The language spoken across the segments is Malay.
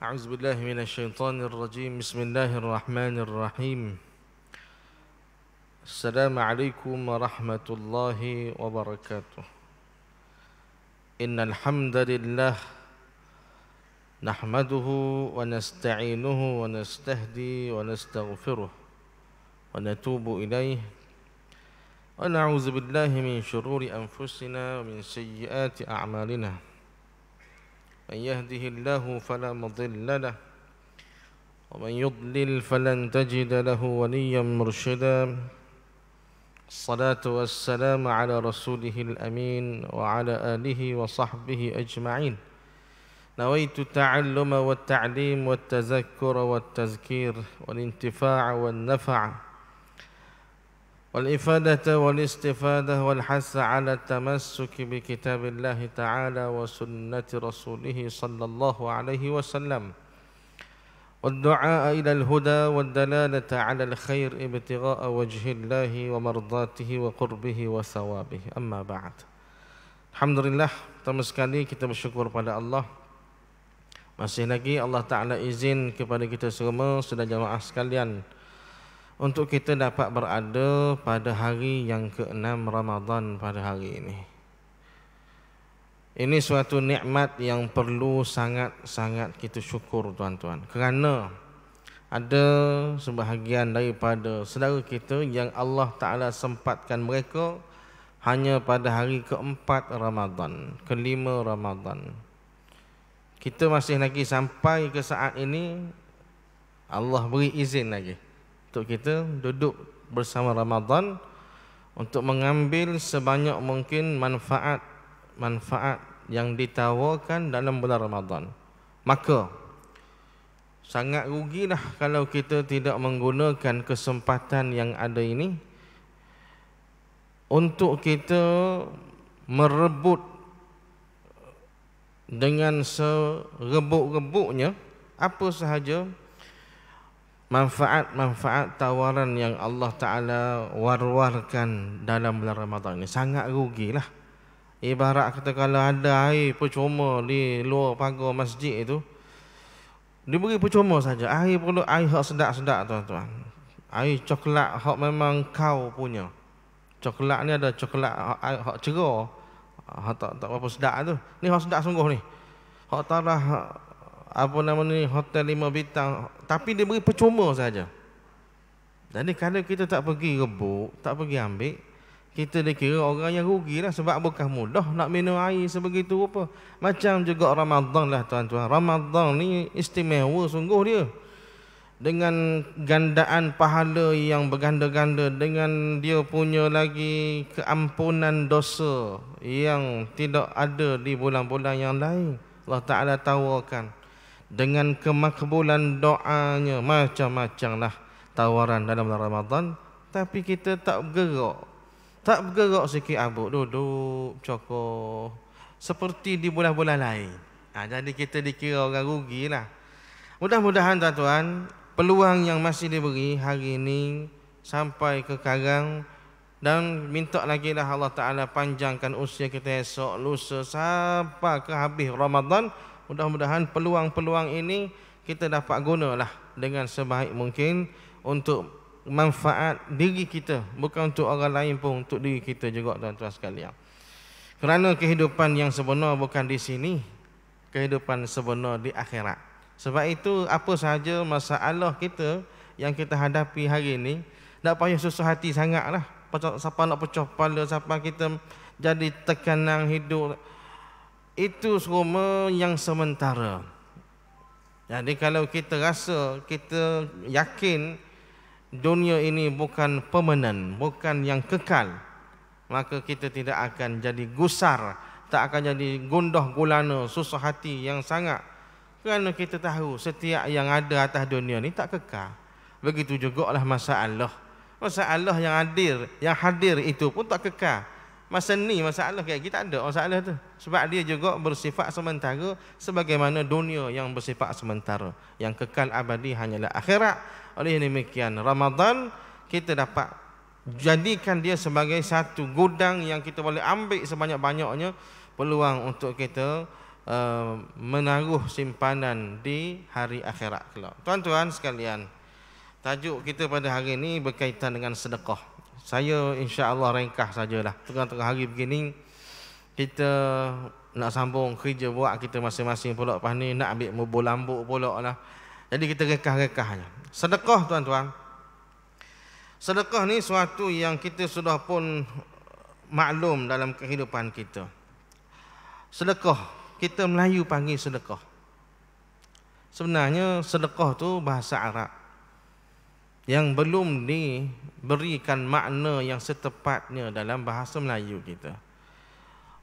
أعوذ بالله من الشيطان الرجيم بسم الله الرحمن الرحيم السلام عليكم ورحمة الله وبركاته إن الحمد لله نحمده ونستعينه ونستهدي ونستغفره ونتوب إليه ونعوذ بالله من شرور أنفسنا ومن سيئات أعمالنا من يهده الله فلا مضل له ومن يضلل فلن تجد له وليا مرشدا الصلاة والسلام على رسوله الأمين وعلى آله وصحبه أجمعين نويت التعلم والتعليم والتذكر والتذكير والانتفاع والنفع والإفادة والاستفادة والحث على التمسك بكتاب الله تعالى وسنة رسوله صلى الله عليه وسلم والدعاء إلى الهدى والدلالة على الخير ابتغاء وجه الله ومرضاته وقربه وثوابه أما بعد. Alhamdulillah, pertama sekali kita bersyukur pada Allah. Masih lagi Allah Ta'ala izin kepada kita semua sudah jamaah sekalian untuk kita dapat berada pada hari yang ke-6 Ramadan pada hari ini. Ini suatu nikmat yang perlu sangat-sangat kita syukur tuan-tuan. Kerana ada sebahagian daripada saudara kita yang Allah Ta'ala sempatkan mereka hanya pada hari ke-4 Ramadan, ke-5 Ramadan. Kita masih lagi sampai ke saat ini, Allah beri izin lagi untuk kita duduk bersama Ramadan untuk mengambil sebanyak mungkin manfaat yang ditawarkan dalam bulan Ramadan. Maka sangat rugilah kalau kita tidak menggunakan kesempatan yang ada ini untuk kita merebut dengan serebuk-rebuknya apa sahaja manfaat-manfaat tawaran yang Allah Ta'ala war-warkan dalam bulan Ramadan ini. Sangat rugilah. Ibarat kata kalau ada air percuma di luar pagar masjid itu, diberi percuma saja. Air perlu air hak sedap-sedap tuan-tuan. Air coklat hak memang kau punya. Coklat ni ada coklat hak cerah, hak tak apa sedap tu. Ni hak sedap sungguh ni. Hak tarah apa nama ni, hotel 5 bintang, tapi dia beri percuma saja. Jadi kalau kita tak pergi rebut, tak pergi ambil, kita dikira orang yang rugilah, sebab bukan mudah nak minum air sebegitu rupa. Macam juga Ramadan lah tuan-tuan. Ramadan ni istimewa sungguh dia. Dengan gandaan pahala yang berganda-ganda, dengan dia punya lagi keampunan dosa yang tidak ada di bulan-bulan yang lain. Allah Ta'ala tawarkan dengan kemakbulan doanya, macam-macam lah tawaran dalam bulan Ramadan. Tapi kita tak bergerak sikit abuk, duduk cokor seperti di bulan-bulan lain. Jadi kita dikira orang rugi lah. Mudah-mudahan tuan-tuan, peluang yang masih diberi hari ini sampai ke sekarang, dan minta lagi lah Allah Ta'ala panjangkan usia kita esok, lusa, sampai ke habis Ramadan. Mudah-mudahan peluang-peluang ini kita dapat gunalah dengan sebaik mungkin untuk manfaat diri kita, bukan untuk orang lain pun, untuk diri kita juga tuan-tuan sekalian. Kerana kehidupan yang sebenar bukan di sini, kehidupan sebenar di akhirat. Sebab itu apa sahaja masalah kita yang kita hadapi hari ini, tak payah susah hati sangatlah. Siapa nak pecah kepala, siapa kita jadi tekanan hidup, itu semua yang sementara. Jadi kalau kita rasa, kita yakin dunia ini bukan permanen, bukan yang kekal, maka kita tidak akan jadi gusar, tak akan jadi gundah gulana, susah hati yang sangat. Kerana kita tahu setiap yang ada atas dunia ni tak kekal. Begitu jugalah masalah yang hadir itu pun tak kekal. Masa ni masalah kayak kita ada masalah tu, sebab dia juga bersifat sementara, sebagaimana dunia yang bersifat sementara. Yang kekal abadi hanyalah akhirat. Oleh demikian Ramadan kita dapat jadikan dia sebagai satu gudang yang kita boleh ambil sebanyak-banyaknya peluang untuk kita menaruh simpanan di hari akhirat kelak. Tuan-tuan sekalian, tajuk kita pada hari ini berkaitan dengan sedekah. Saya insya-Allah ringkas sajalah. Tengah-tengah hari begini kita nak sambung kerja buat kita masing-masing pula, lepas ni nak ambil mubur lambuk pula lah. Jadi kita ringkas-ringkas aja. Sedekah tuan-tuan. Sedekah ni suatu yang kita sudah pun maklum dalam kehidupan kita. Sedekah, kita Melayu panggil sedekah. Sebenarnya sedekah tu bahasa Arab yang belum diberikan makna yang setepatnya dalam bahasa Melayu kita.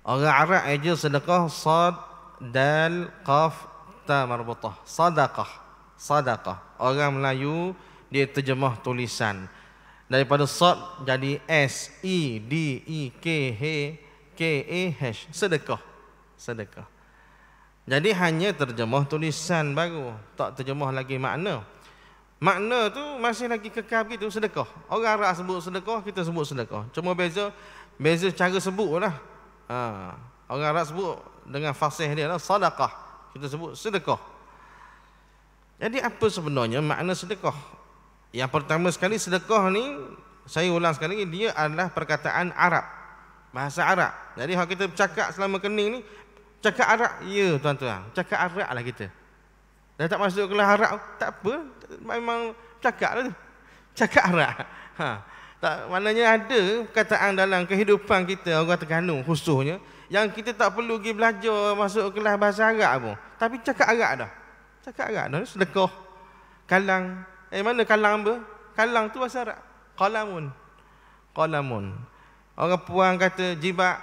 Orang Arab aja sedekah sad dal qaf ta marbutah. Sedekah. Sedekah. Orang Melayu dia terjemah tulisan. Daripada sad jadi S E D E K A H. Sedekah. Sedekah. Jadi hanya terjemah tulisan baru, tak terjemah lagi makna. Makna tu masih lagi kekal begitu, sedekah. Orang Arab sebut sedekah, kita sebut sedekah. Cuma beza cara sebutlah. Orang Arab sebut dengan fasih dia lah, sedekah. Kita sebut sedekah. Jadi apa sebenarnya makna sedekah? Yang pertama sekali, sedekah ni saya ulang sekali, dia adalah perkataan Arab, bahasa Arab. Jadi kalau kita bercakap selama kening ni, cakap Arab, ya tuan-tuan, cakap Arab lah kita. Dah tak masuk kelas Arab, tak apa, memang cakap lah tu, cakap Arab. Tak, maknanya ada perkataan dalam kehidupan kita orang Terengganu khususnya yang kita tak perlu pergi belajar masuk kelas bahasa Arab pun, tapi cakap Arab dah. Cakap Arab dah, sedekah. Kalang, mana kalang apa? Kalang tu bahasa Arab. Qalamun. Qalamun. Orang puan kata jibak.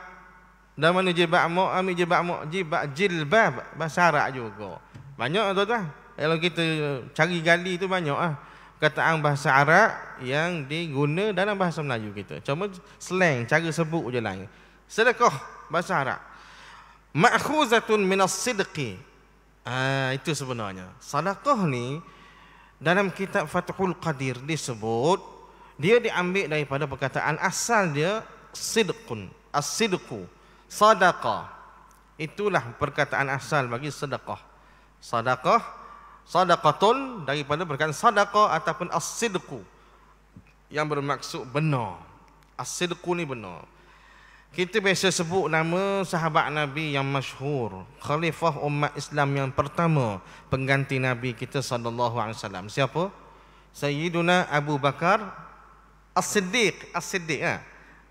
Dan mana jibak mak, ambil jibak mak, jibak jilbab, bahasa Arab juga. Banyak tuan-tuan. Kalau kita cari gali tu banyak perkataan bahasa Arab yang diguna dalam bahasa Melayu kita. Cuma slang, cara sebut je lain. Sedekah bahasa Arab. Ma'khuzatun minas sidqi. Itu sebenarnya. Sedekah ni dalam kitab Fathul Qadir disebut, dia diambil daripada perkataan asal dia sidqun, as-sidqu, sadaqah. Itulah perkataan asal bagi sedekah. Sedekah, sadaqatun daripada perkataan sadaqah ataupun as-sidqu yang bermaksud benar. As-sidqu ni benar. Kita biasa sebut nama sahabat Nabi yang masyhur, khalifah umat Islam yang pertama, pengganti Nabi kita sallallahu alaihi wasallam. Siapa? Sayyiduna Abu Bakar As-Siddiq. As-Siddiq.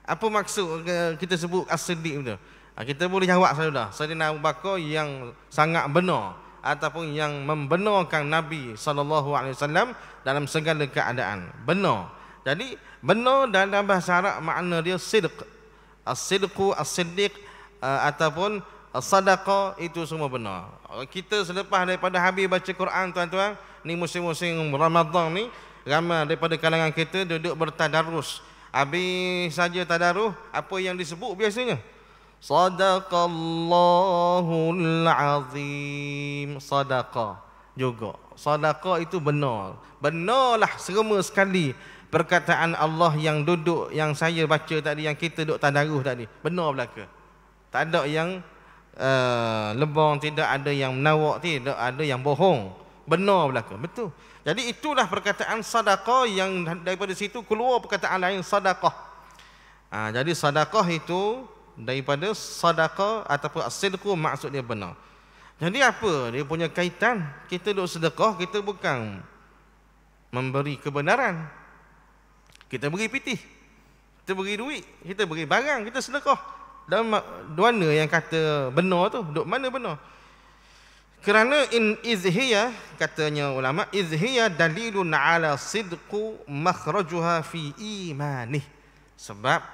Apa maksud kita sebut As-Siddiq itu? Kita boleh jawab saja. Sayyidina Abu Bakar yang sangat benar ataupun yang membenarkan Nabi sallallahu alaihi wasallam dalam segala keadaan. Benar. Jadi benar dalam bahasa Arab makna dia sidq. As-sidqu, as-siddiq ataupun as-sadaqah, itu semua benar. Kita selepas daripada habis baca Quran tuan-tuan, ni musim-musim Ramadan ni, ramai daripada kalangan kita duduk bertadarus. Habis saja tadarus, apa yang disebut biasanya? Sadaqallahul azim. Sadaqah juga. Sadaqah itu benar. Benarlah serema sekali perkataan Allah yang duduk, yang saya baca tadi, yang kita duduk tadarus tadi. Benar belaka. Tak ada yang lebong, tidak ada yang menawak, tidak ada yang bohong. Benar belaka. Betul. Jadi itulah perkataan sedekah yang daripada situ keluar perkataan lain sedekah. Jadi sedekah itu daripada sedekah ataupun as-sidqu, maksud dia benar. Jadi apa dia punya kaitan? Kita duduk sedekah, kita bukan memberi kebenaran. Kita beri pitih, kita beri duit, kita beri barang, kita sedekah. Dan mana yang kata benar tu? Duk mana benar? Kerana in izhiya, katanya ulama, izhiya dalilun ala sidqu makhrajuha fi imanih. Sebab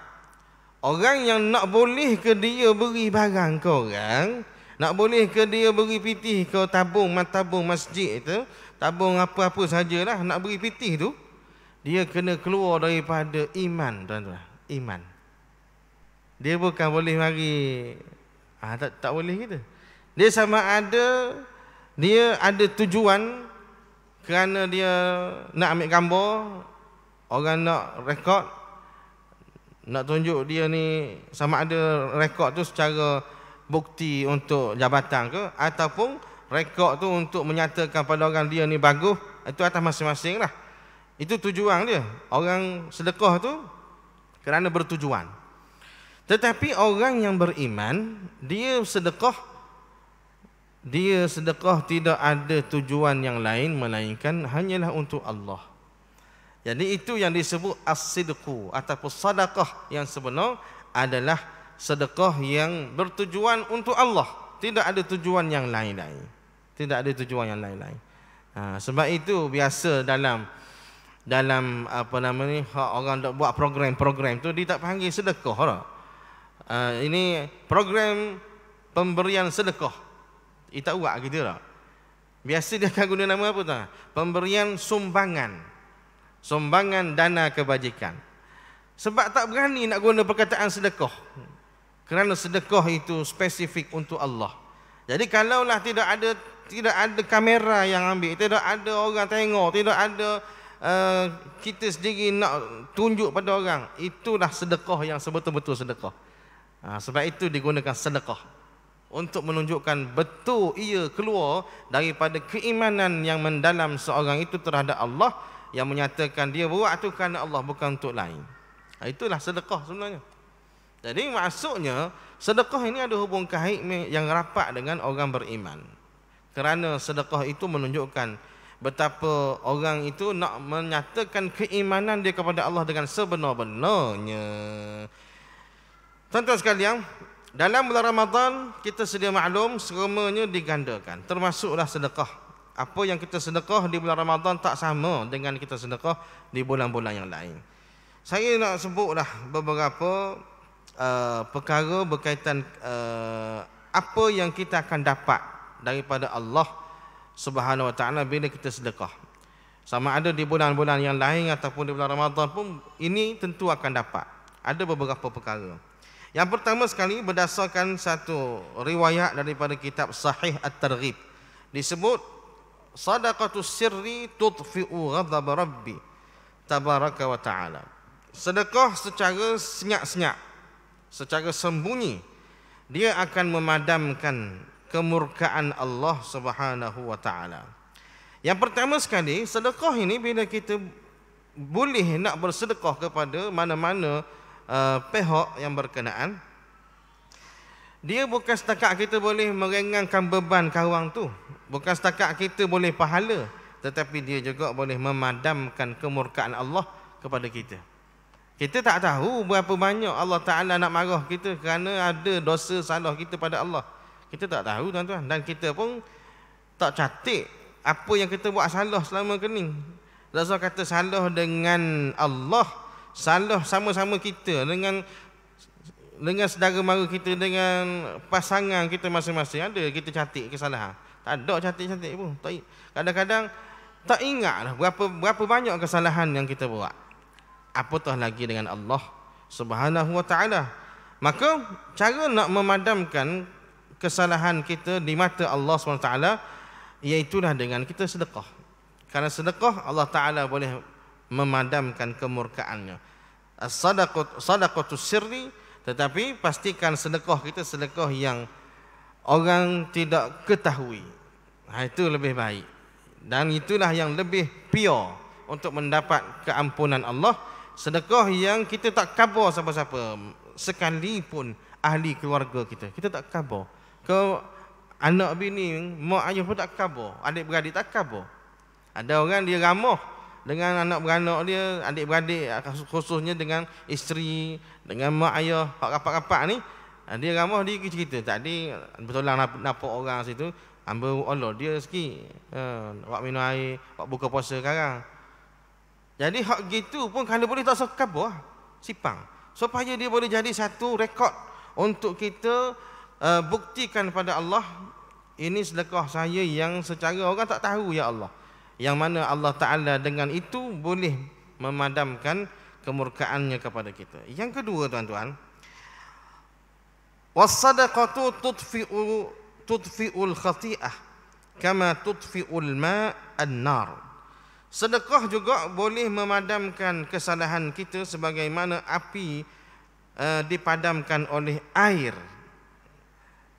orang yang nak boleh ke dia beri barang ke orang, nak boleh ke dia beri pitih ke tabung masjid itu, tabung apa-apa sajalah, nak beri pitih tu, dia kena keluar daripada iman, tuan-tuan. Iman. Dia bukan boleh mari tak boleh gitu. Dia sama ada dia ada tujuan kerana dia nak ambil gambar, orang nak rekod, nak tunjuk dia ni, sama ada rekod tu secara bukti untuk jabatan ke, ataupun rekod tu untuk menyatakan pada orang dia ni bagus, itu atas masing-masing lah. Itu tujuan dia. Orang sedekah tu kerana bertujuan. Tetapi orang yang beriman, dia sedekah tidak ada tujuan yang lain melainkan hanyalah untuk Allah. Jadi itu yang disebut as-sidqu ataupun sedekah yang sebenar adalah sedekah yang bertujuan untuk Allah, tidak ada tujuan yang lain-lain. Tidak ada tujuan yang lain-lain. Sebab itu biasa dalam apa nama ni, orang nak buat program-program tu dia tak panggil sedekah lah. Ini program pemberian sedekah. Dia tak buat gitu lah. Biasa dia akan guna nama apa tu? Pemberian sumbangan. Sumbangan dana kebajikan. Sebab tak berani nak guna perkataan sedekah. Kerana sedekah itu spesifik untuk Allah. Jadi kalaulah tidak ada kamera yang ambil, tidak ada orang tengok, tidak ada kita sendiri nak tunjuk pada orang, itulah sedekah yang sebetul-betul sedekah. Sebab itu digunakan sedekah untuk menunjukkan betul ia keluar daripada keimanan yang mendalam seorang itu terhadap Allah, yang menyatakan dia buat itu kerana Allah, bukan untuk lain. Itulah sedekah sebenarnya. Jadi maksudnya sedekah ini ada hubung kait yang rapat dengan orang beriman. Kerana sedekah itu menunjukkan betapa orang itu nak menyatakan keimanan dia kepada Allah dengan sebenar-benarnya. Tuan-tuan sekalian, dalam bulan Ramadan kita sedia maklum semuanya digandakan, termasuklah sedekah. Apa yang kita sedekah di bulan Ramadan tak sama dengan kita sedekah di bulan-bulan yang lain. Saya nak sebutlah beberapa perkara berkaitan apa yang kita akan dapat daripada Allah Subhanahu Wa Taala bila kita sedekah. Sama ada di bulan-bulan yang lain ataupun di bulan Ramadan pun, ini tentu akan dapat. Ada beberapa perkara. Yang pertama sekali, berdasarkan satu riwayat daripada kitab Sahih At-Targhib, disebut sadaqatus sirri tudfi'u ghadab rabbi tabaraka wa ta'ala. Sedekah secara senyap-senyap, secara sembunyi, dia akan memadamkan kemurkaan Allah Subhanahu wa ta'ala. Yang pertama sekali, sedekah ini bila kita boleh nak bersedekah kepada mana-mana pihak yang berkenaan, dia bukan setakat kita boleh meringankan beban kawang tu, bukan setakat kita boleh pahala, tetapi dia juga boleh memadamkan kemurkaan Allah kepada kita. Kita tak tahu berapa banyak Allah Ta'ala nak marah kita kerana ada dosa salah kita pada Allah. Kita tak tahu, tuan-tuan. Dan kita pun tak catat apa yang kita buat salah selama kening. Rasul kata salah dengan Allah, salah sama-sama kita dengan saudara mara kita, dengan pasangan kita masing-masing. Ada kita catat kesalahan? Tak ada catat-catat pun. Kadang-kadang tak ingat lah berapa banyak kesalahan yang kita buat. Apatah lagi dengan Allah Subhanahu Wa Taala. Maka cara nak memadamkan kesalahan kita di mata Allah Subhanahu Wa Taala, iaitulah dengan kita sedekah. Karena sedekah Allah Taala boleh memadamkan kemurkaannya. As-sadaqatus sirri, tetapi pastikan sedekah kita sedekah yang orang tidak ketahui. Itu lebih baik. Dan itulah yang lebih pure untuk mendapat keampunan Allah. Sedekah yang kita tak khabar siapa-siapa, sekalipun ahli keluarga kita. Kita tak khabar. Ke anak bini, mak ayah pun tak khabar. Adik-beradik tak khabar. Ada orang dia ramah dengan anak beranak dia, adik-beradik, khususnya dengan isteri, dengan mak ayah, rapat-rapat ni. Dia ramah, dia cerita. Tadi betul lah nampak orang situ, ambil Allah dia sikit. Buat minum air, buat buka puasa sekarang. Jadi hak gitu pun kalau boleh tak usah khabar, sipang. Supaya dia boleh jadi satu rekod untuk kita buktikan pada Allah, ini sedekah saya yang secara orang tak tahu ya Allah. Yang mana Allah Ta'ala dengan itu boleh memadamkan kemurkaannya kepada kita. Yang kedua, tuan-tuan, was-sadaqatu tudfi'ul khati'ah kama tudfi'ul ma'an nar. Sedekah juga boleh memadamkan kesalahan kita sebagaimana api dipadamkan oleh air.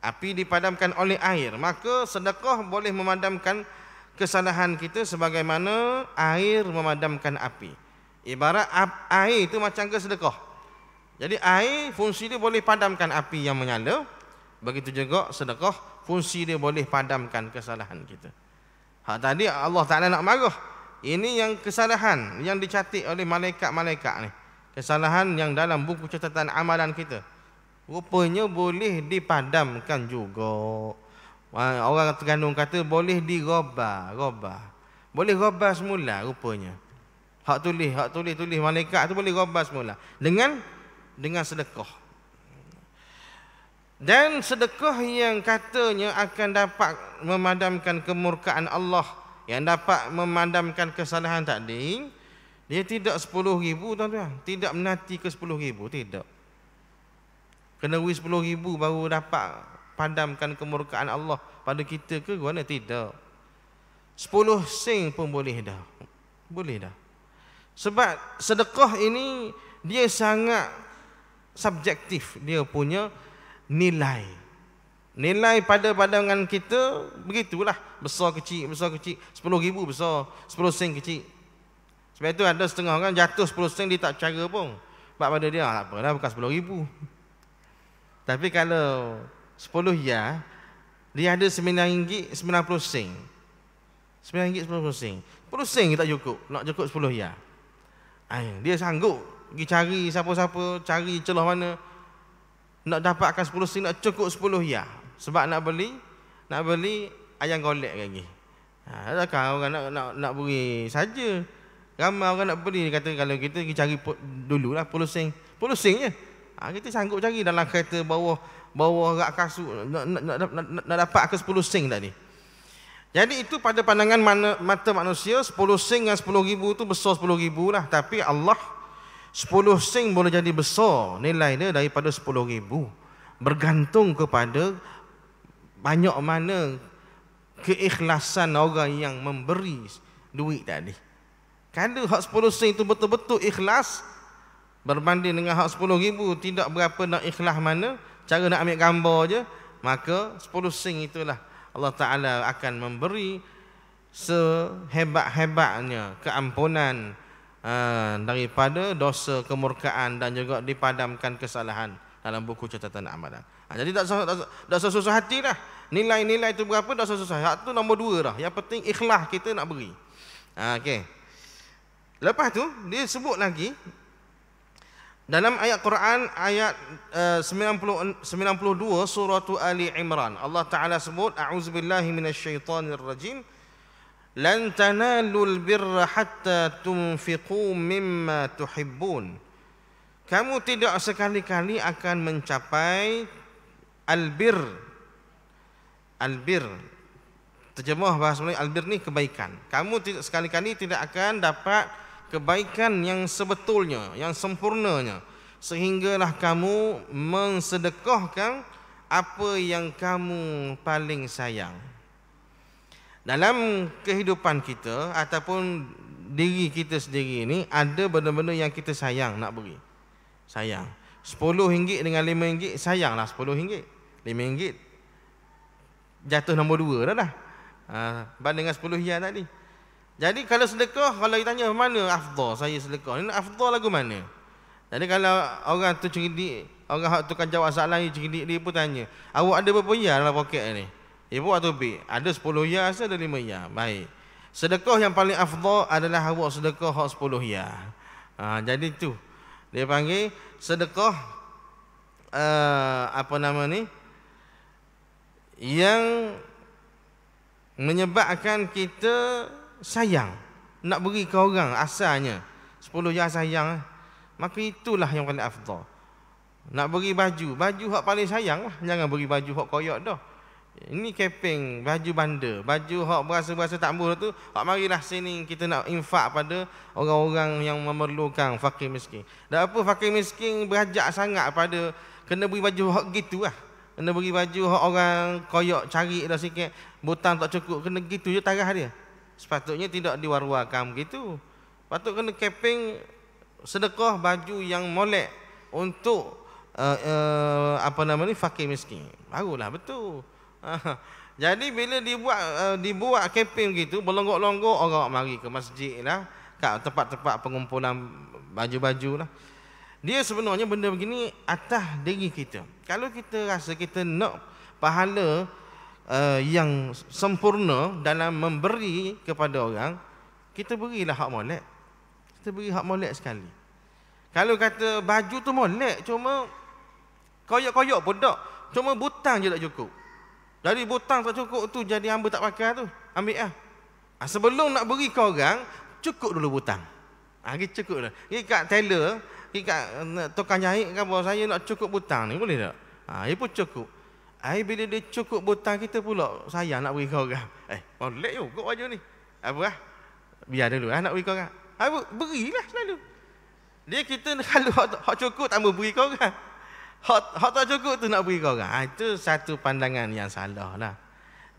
Api dipadamkan oleh air. Maka sedekah boleh memadamkan kesalahan kita sebagaimana air memadamkan api. Ibarat air itu macam ke sedekah. Jadi air fungsi dia boleh padamkan api yang menyala. Begitu juga sedekah fungsi dia boleh padamkan kesalahan kita. Hak tadi Allah Ta'ala nak marah. Ini yang kesalahan yang dicatat oleh malaikat-malaikat ni. Kesalahan yang dalam buku catatan amalan kita. Rupanya boleh dipadamkan juga. Orang Terengganu kata boleh digobah. Boleh gobah semula rupanya. Hak tulis malaikat tu boleh gobah semula. Dengan sedekah. Dan sedekah yang katanya akan dapat memadamkan kemurkaan Allah, yang dapat memadamkan kesalahan tadi, dia tidak 10,000 tuan-tuan. Tidak menati ke 10,000, tidak. Kena wis 10,000 baru dapat padamkan kemurkaan Allah pada kita ke mana? Tidak. 10 sen pun boleh dah. Boleh dah. Sebab sedekah ini dia sangat subjektif, dia punya nilai. Nilai pada pandangan kita begitulah, besar kecil, 10,000 besar, 10 sen kecil. Sebab itu ada setengah orang jatuh 10 sen dia tak cara pun. Sebab pada dia tak apalah, bukan 10,000. Tapi kalau 10 ya, dia ada RM9.90. RM9.90. 10 sen kita cukup, nak cukup 10 ya. Dia sanggup pergi cari siapa-siapa, cari celah mana nak dapatkan 10 sen, nak cukup 10 ya. Sebab nak beli ayam golek lagi. Adakah orang nak beri saja. Ramai orang nak beli, kata kalau kita pergi cari dululah 10 sen. 10 sen je. Kita sanggup cari dalam kereta bawah rak kasut nak dapat ke 10 sen tadi. Jadi itu pada pandangan mata manusia 10 sen dengan 10,000 itu besar 10,000 lah. Tapi Allah 10 sen boleh jadi besar nilai dia daripada 10,000. Bergantung kepada banyak mana keikhlasan orang yang memberi duit tadi. Kalau hak 10 sen itu betul-betul ikhlas, berbanding dengan hak 10,000 tidak berapa nak ikhlas mana, cara nak ambil gambar je, maka 10 sen itulah Allah Ta'ala akan memberi sehebat-hebatnya keampunan daripada dosa kemurkaan dan juga dipadamkan kesalahan dalam buku catatan amalan. Jadi tak susah hati dah. Nilai-nilai itu berapa tak susah. Hak tu nombor 2 dah. Yang penting ikhlas kita nak beri. Okey. Lepas tu dia sebut lagi dalam ayat Quran ayat 92 surah Ali Imran, Allah Ta'ala sebut, a'udzubillahi minasyaitanir rajim, lan tanalul birra hatta tunfiqu mimma tuhibbun. Kamu tidak sekali-kali akan mencapai albir. Albir, terjemah bahasa Melayu, albir ni kebaikan. Kamu tidak sekali-kali tidak akan dapat kebaikan yang sebetulnya, yang sempurnanya, sehinggalah kamu mensedekahkan apa yang kamu paling sayang. Dalam kehidupan kita ataupun diri kita sendiri ni, ada benda-benda yang kita sayang nak beri. Sayang. RM10 dengan RM5, sayanglah RM10. RM5 jatuh nombor 2 dah. Banding dengan 10 ya tadi. Jadi kalau sedekah, kalau ditanya mana afdal saya sedekah, ini afdal lagu mana? Jadi kalau orang tu cerdik, orang tukang jawab soalan ni cerdik, dia pun tanya, awak ada berapa ya dalam poket ni? Ibu atau B? Ada 10 ya, ada 5 ya. Baik. Sedekah yang paling afdal adalah awak sedekah 10 ya. Jadi tu dia panggil sedekah apa nama ni? Yang menyebabkan kita sayang nak beri ke orang asalnya 10 ya sayang, maka itulah yang paling afdal. Nak beri baju hak paling sayang lah, jangan beri baju hak koyak dah. Ini keping, baju bandar, baju hak berasa-berasa tak murah tu, hak marilah sini kita nak infak pada orang-orang yang memerlukan, fakir miskin. Dan apa fakir miskin berhajat sangat pada kena beri baju hak gitu lah. Kena beri baju hak orang koyak cari dah sikit, butang tak cukup, kena gitu je tarah dia. Sepatutnya tidak diwar-warkan begitu. Patut kena keping sedekah baju yang molek untuk apa nama ni, fakir miskin. Barulah betul. Jadi bila dibuat kempen gitu, berlonggok-longgok orang mari ke masjid lah, kat tempat-tempat pengumpulan baju-baju lah. Dia sebenarnya benda begini atas diri kita. Kalau kita rasa kita nak pahala yang sempurna dalam memberi kepada orang, kita berilah hak molek. Kita beri hak molek sekali. Kalau kata baju tu molek, cuma koyak-koyak pun tak, cuma butang je tak cukup. Dari butang tak cukup tu jadi hamba tak pakai tu, ambil lah. Sebelum nak beri ke orang, cukup dulu butang. Cukup dah. Kat tailor, kat tukang jahit kan, bahawa saya nak cukup butang ni, boleh tak? Dia pun cukup. Bila dia cukup butang, kita pula sayang nak beri ke orang. Molek juga baju ni. Apa lah? Biar dulu nak beri ke orang. Berilah selalu. Dia kita kalau hak cukup tak mau beri ke orang. Hak tak cukup tu nak beri ke orang. Itu satu pandangan yang salah lah.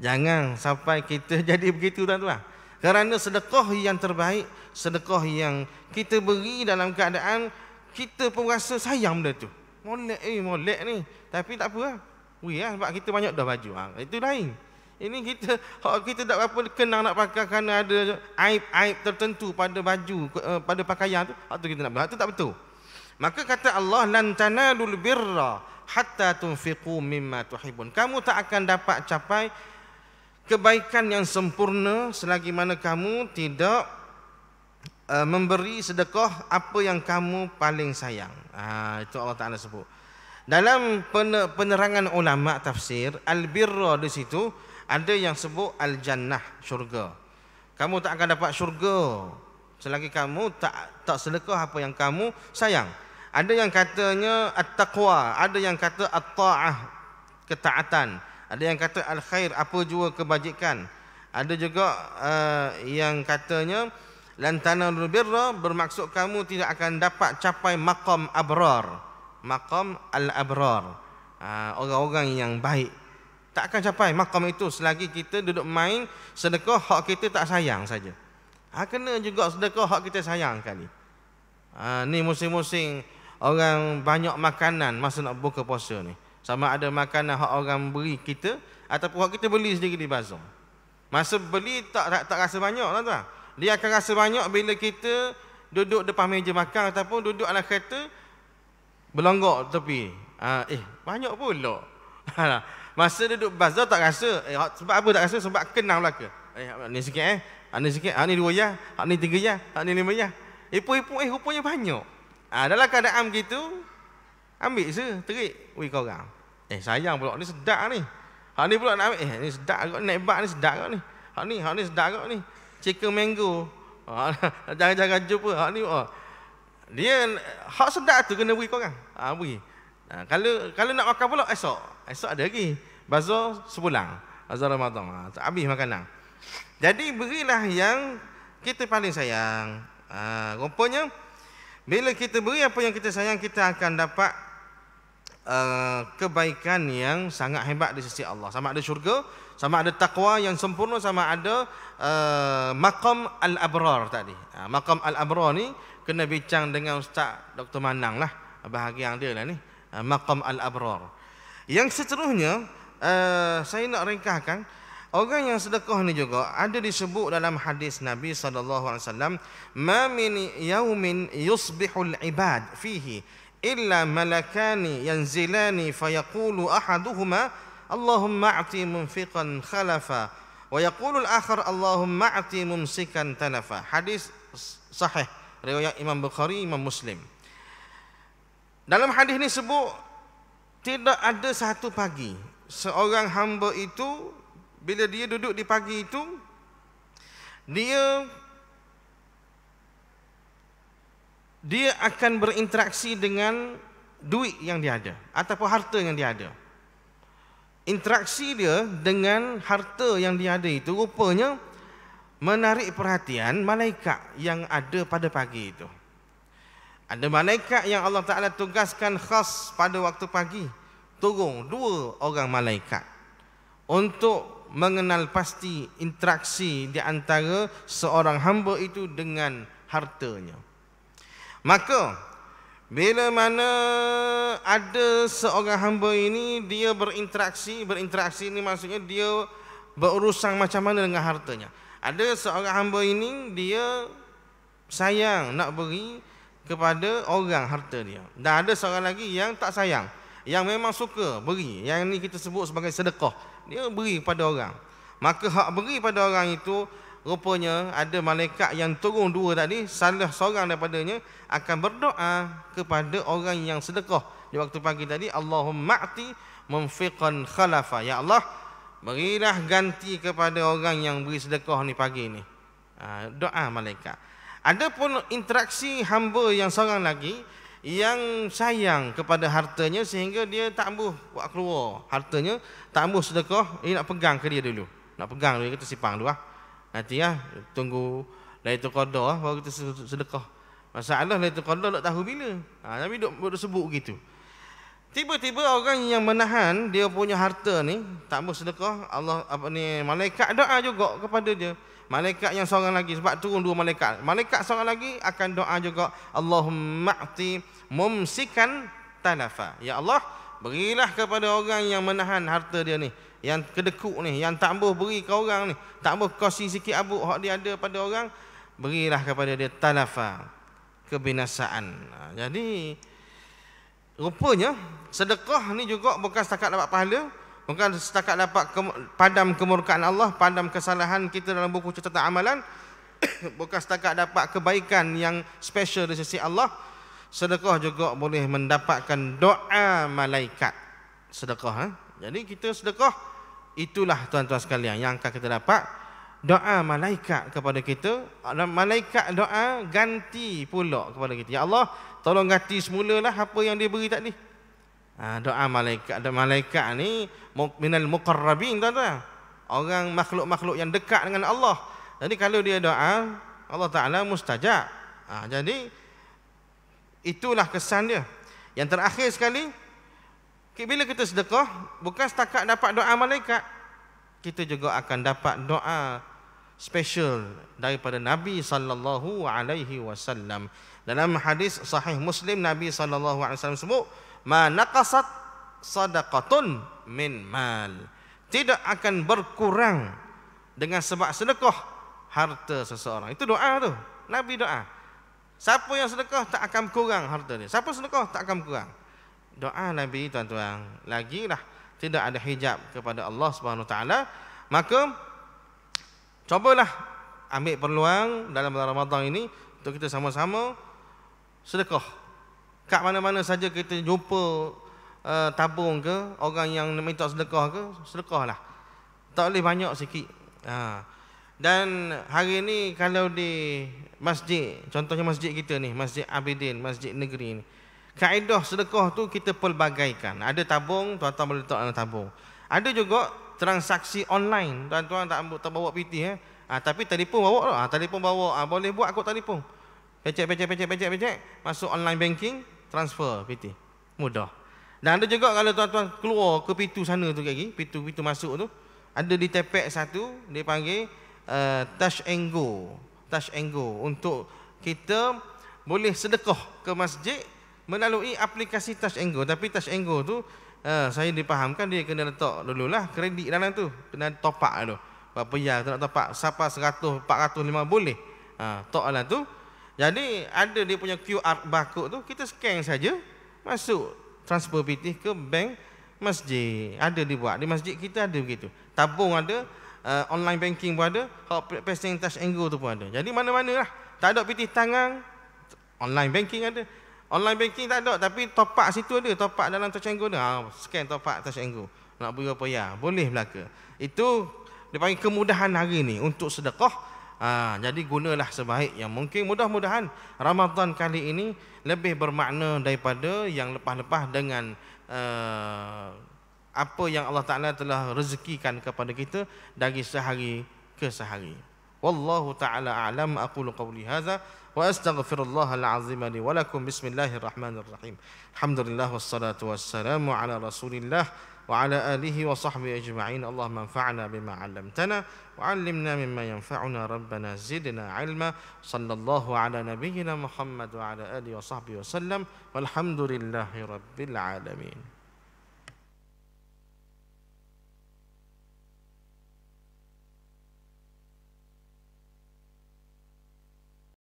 Jangan sampai kita jadi begitu, tuan-tuan. Kerana sedekah yang terbaik, sedekah yang kita beri dalam keadaan kita pun rasa sayang benda tu. Molek ni. Tapi tak apa lah. Beri lah sebab kita banyak dah baju. Itu lain. Ini kita tak berapa kenang nak pakai kerana ada aib-aib tertentu pada baju, pada pakaian tu. Hak tu kita nak beri. Hak tu tak betul. Maka kata Allah, lan tanalul birra hatta tunfiqu mimma tuhibbun. Kamu tak akan dapat capai kebaikan yang sempurna selagi mana kamu tidak memberi sedekah apa yang kamu paling sayang. Itu Allah Ta'ala sebut. Dalam penerangan ulama tafsir, al-birra di situ ada yang sebut al-jannah, syurga. Kamu tak akan dapat syurga selagi kamu tak sedekah apa yang kamu sayang. Ada yang katanya at-taqwa, ada yang kata at-ta'ah, ketaatan. Ada yang kata al-khair, apa jua kebajikan. Ada juga yang katanya lan tanalul birra, bermaksud kamu tidak akan dapat capai maqam abrar. Maqam al-abrar. Orang-orang yang baik. Tak akan capai maqam itu selagi kita duduk main sedekah hak kita tak sayang saja. Kena juga sedekah hak kita sayang kali. Ni musim-musim orang banyak makanan masa nak buka puasa ni. Sama ada makanan hak orang beri kita ataupun hak kita beli sendiri di bazar. Masa beli tak rasa banyak, tuan-tuan. Dia akan rasa banyak bila kita duduk depan meja makan ataupun duduk atas kereta berlonggok tepi. Banyak pula. Masa duduk bazar tak rasa. Sebab apa tak rasa? Sebab kenal belaka. Ni sikit ni sikit. Ni 2 ya. Ni 3 ya. Ni 5 ya. Ipun-ipun rupanya banyak. Dalam keadaan begitu, ambil terik wui kau orang. Sayang pula, ni sedap ni. Hak ni pula nak ambil, ni sedap agak, naik bak ni sedap agak ni. Hak ni sedap agak ni. Chicken mango. Jangan-jangan jumpa hak ni. Dia hak sedap tu kena beri kau orang. Beri. Kalau nak makan pula esok ada lagi. Bazar sebulan. Bazar Ramadan. Habis makanan. Jadi berilah yang kita paling sayang. Rupanya bila kita beri apa yang kita sayang, kita akan dapat kebaikan yang sangat hebat di sisi Allah. Sama ada syurga, sama ada taqwa yang sempurna, sama ada maqam al-abrar tadi. Maqam al-abrar ni kena bincang dengan Ustaz Dr. Manang lah, bahagian dia lah ni. Maqam al-abrar. Yang seterusnya saya nak ringkaskan, orang yang sedekah ni juga ada disebut dalam hadis Nabi SAW, ma min yaumin yusbihul ibad fihi illa malakani yanzilani fayaqulu ahaduhuma Allahumma a'ti munfiqan khalafa wa yaqulu al-akhar Allahumma a'ti mumsikan talafa. Hadis sahih riwayat Imam Bukhari, Imam Muslim. Dalam hadis ni sebut tidak ada satu pagi seorang hamba itu bila dia duduk di pagi itu, dia akan berinteraksi dengan duit yang dia ada ataupun harta yang dia ada. Interaksi dia dengan harta yang dia ada itu rupanya menarik perhatian malaikat yang ada pada pagi itu. Ada malaikat yang Allah Ta'ala tugaskan khas pada waktu pagi. Turun 2 orang malaikat untuk mengenal pasti interaksi di antara seorang hamba itu dengan hartanya. Maka Bila mana ada seorang hamba ini dia berinteraksi ini maksudnya dia berurusan macam mana dengan hartanya. Ada seorang hamba ini dia sayang nak beri kepada orang harta dia. Dan ada seorang lagi yang tak sayang, yang memang suka beri. Yang ni kita sebut sebagai sedekah. Dia beri kepada orang. Maka hak beri pada orang itu rupanya ada malaikat yang turun dua tadi, salah seorang daripadanya akan berdoa kepada orang yang sedekah di waktu pagi tadi, Allahumma a'ti munfiqan khalafa. Ya Allah, berilah ganti kepada orang yang beri sedekah ni pagi ni. Doa malaikat. Adapun interaksi hamba yang seorang lagi yang sayang kepada hartanya sehingga dia tak ambuh buat keluar hartanya, tak ambuh sedekah, dia nak pegang ke dia dulu. Nak pegang dulu, kita simpan dulu nanti tunggu Lailatul Qadar baru kita sedekah. Masalah Lailatul Qadar tak tahu bila. Tapi duk sebut gitu. Tiba-tiba orang yang menahan dia punya harta ni tak ambuh sedekah, Allah malaikat doa juga kepada dia. Malaikat yang seorang lagi, sebab turun dua malaikat. Malaikat seorang lagi akan doa juga, Allahumma a'ti mumsikan talafa. Ya Allah, berilah kepada orang yang menahan harta dia ni, yang kedekuk ni, yang tak ambuh beri ke orang ni, tak ambuh kasih sikit abuk hak dia ada pada orang, berilah kepada dia talafa, kebinasaan. Jadi rupanya sedekah ni juga bukan setakat dapat pahala, bukan setakat dapat padam kemurkaan Allah, padam kesalahan kita dalam buku catatan amalan, bukan setakat dapat kebaikan yang special dari sisi Allah. Sedekah juga boleh mendapatkan doa malaikat. Sedekah Jadi kita sedekah, itulah tuan-tuan sekalian yang akan kita dapat doa malaikat kepada kita. Malaikat doa ganti pula kepada kita. Ya Allah, tolong ganti semulalah apa yang dia beri tadi. Doa malaikat. Malaikat ni minal muqarrabin, tuan-tuan. Orang makhluk-makhluk yang dekat dengan Allah. Jadi kalau dia doa, Allah Ta'ala mustajab. Jadi itulah kesan dia. Yang terakhir sekali, bila kita sedekah, bukan setakat dapat doa malaikat, kita juga akan dapat doa special daripada Nabi sallallahu alaihi wasallam. Dalam hadis sahih Muslim, Nabi sallallahu alaihi wasallam sebut, "Ma naqasat sadaqatun min mal." Tidak akan berkurang dengan sebab sedekah harta seseorang. Itu doa tu. Nabi doa. Siapa yang sedekah tak akan kurang harta dia. Siapa sedekah tak akan kurang. Doa Nabi, tuan-tuan, lagilah tidak ada hijab kepada Allah Subhanahu Wa Taala. Maka cobalah ambil peluang dalam bulan Ramadan ini untuk kita sama-sama sedekah. Kat mana-mana saja kita jumpa tabung ke, orang yang minta sedekah ke, sedekahlah. Tak boleh banyak sikit. Dan hari ini kalau di masjid, contohnya masjid kita ni, Masjid Abidin, masjid negeri ni, kaedah sedekah tu kita pelbagaikan. Ada tabung, tuan-tuan boleh letak dalam tabung. Ada juga transaksi online, tuan-tuan tak bawa PT tapi telefon bawa. Telefon bawa, boleh buat akut telefon. Pecek, masuk online banking, transfer PT. Mudah. Dan ada juga kalau tuan-tuan keluar ke pintu sana tu lagi, pintu masuk tu, ada di tepek satu, dia panggil Touch and Go. Touch and Go untuk kita boleh sedekah ke masjid melalui aplikasi Touch and Go. Tapi Touch and Go tu saya dipahamkan dia kena letak dululah kredit dalam tu, kena top up dulu. Berapa ya tu nak top up, siapa 100, 405 boleh. Top lah tu. Jadi ada dia punya QR barcode tu, kita scan saja, masuk transfer PT ke bank masjid. Ada dibuat di masjid kita, ada begitu. Tabung ada, online banking pun ada, passing Touch and Go tu pun ada. Jadi mana-mana lah. Tak ada PT tangan, online banking ada. Online banking tak ada, tapi top up situ ada. Top up dalam Touch and Go tu. Scan top up Touch and Go. Nak beri apa ya, boleh belaka. Itu dia panggil kemudahan hari ni untuk sedekah. Jadi gunalah sebaik yang mungkin. Mudah-mudahan Ramadan kali ini lebih bermakna daripada yang lepas-lepas dengan apa yang Allah Ta'ala telah rezekikan kepada kita dari sehari ke sehari. Wallahu ta'ala a'lam. Aqulu qawli hadza wa astaghfirullahal azim li wa lakum. Bismillahirrahmanirrahim. Alhamdulillah wassalatu wassalamu ala Rasulillah وعلى آله وصحبه أجمعين. اللهم انفعنا بما علمتنا وعلمنا مما ينفعنا ربنا زدنا علما. صلى الله على نبينا محمد وعلى آله وصحبه وسلم والحمد لله رب العالمين.